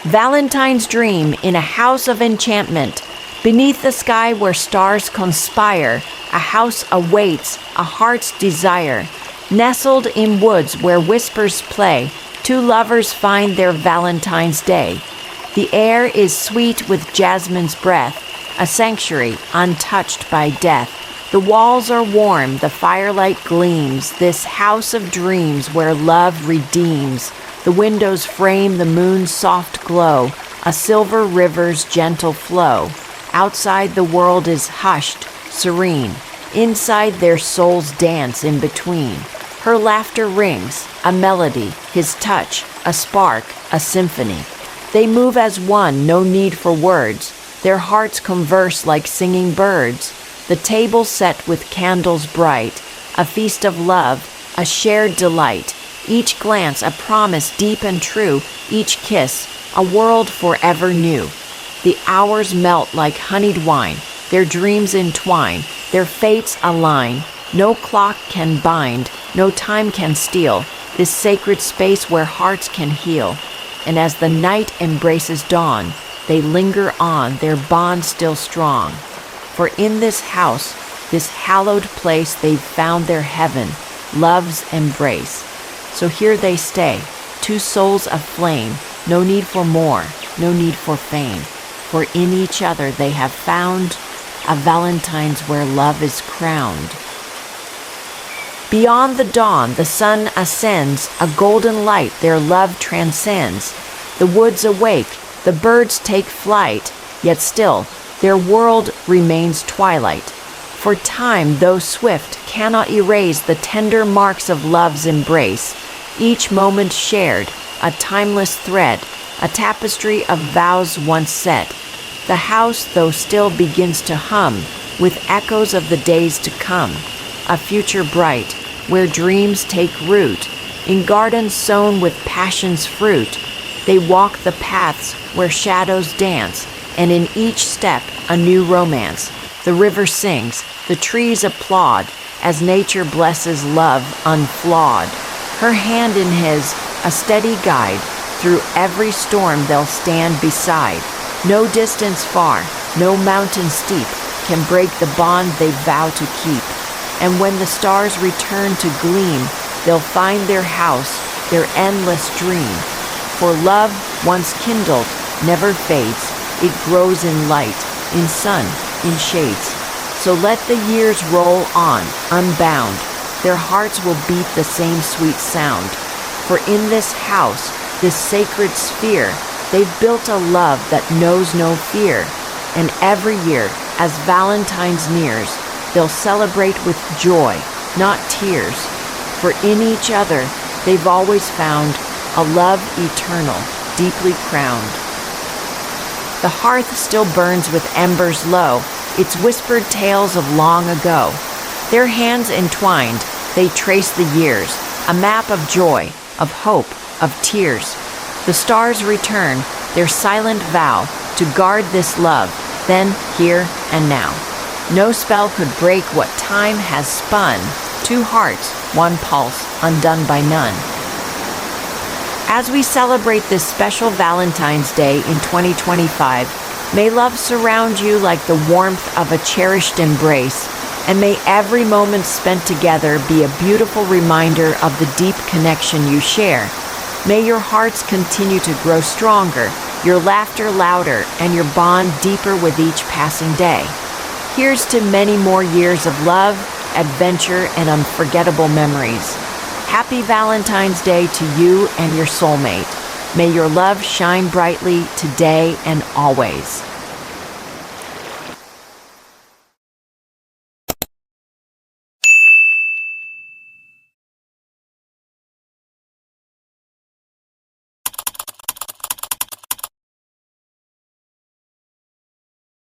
Valentine's dream in a house of enchantment. Beneath the sky where stars conspire, a house awaits a heart's desire. Nestled in woods where whispers play, two lovers find their Valentine's Day. The air is sweet with jasmine's breath, a sanctuary untouched by death. The walls are warm, the firelight gleams, this house of dreams where love redeems. The windows frame the moon's soft glow, a silver river's gentle flow. Outside the world is hushed, serene. Inside their souls dance in between. Her laughter rings, a melody, his touch, a spark, a symphony. They move as one, no need for words. Their hearts converse like singing birds. The table set with candles bright, a feast of love, a shared delight. Each glance a promise deep and true, each kiss a world forever new. The hours melt like honeyed wine, their dreams entwine, their fates align. No clock can bind, no time can steal this sacred space where hearts can heal. And as the night embraces dawn, they linger on, their bond still strong. For in this house, this hallowed place, they've found their heaven, love's embrace. So here they stay, two souls aflame, no need for more, no need for fame. For in each other they have found a Valentine's where love is crowned. Beyond the dawn, the sun ascends, a golden light their love transcends. The woods awake, the birds take flight, yet still their world remains twilight. For time, though swift, cannot erase the tender marks of love's embrace. Each moment shared, a timeless thread, a tapestry of vows once set. The house, though still, begins to hum with echoes of the days to come. A future bright, where dreams take root, in gardens sown with passion's fruit. They walk the paths where shadows dance, and in each step a new romance. The river sings, the trees applaud, as nature blesses love unflawed. Her hand in his, a steady guide, through every storm they'll stand beside. No distance far, no mountain steep, can break the bond they vow to keep. And when the stars return to gleam, they'll find their house, their endless dream. For love, once kindled, never fades. It grows in light, in sun, in shades. So let the years roll on, unbound. Their hearts will beat the same sweet sound. For in this house, this sacred sphere, they've built a love that knows no fear. And every year, as Valentine's nears, they'll celebrate with joy, not tears. For in each other, they've always found a love eternal, deeply crowned. The hearth still burns with embers low, its whispered tales of long ago. Their hands entwined, they trace the years, a map of joy, of hope, of tears. The stars return, their silent vow to guard this love, then, here, and now. No spell could break what time has spun. Two hearts, one pulse, undone by none. As we celebrate this special Valentine's Day in 2025, may love surround you like the warmth of a cherished embrace, and may every moment spent together be a beautiful reminder of the deep connection you share. May your hearts continue to grow stronger, your laughter louder, and your bond deeper with each passing day. Here's to many more years of love, adventure, and unforgettable memories. Happy Valentine's Day to you and your soulmate. May your love shine brightly today and always.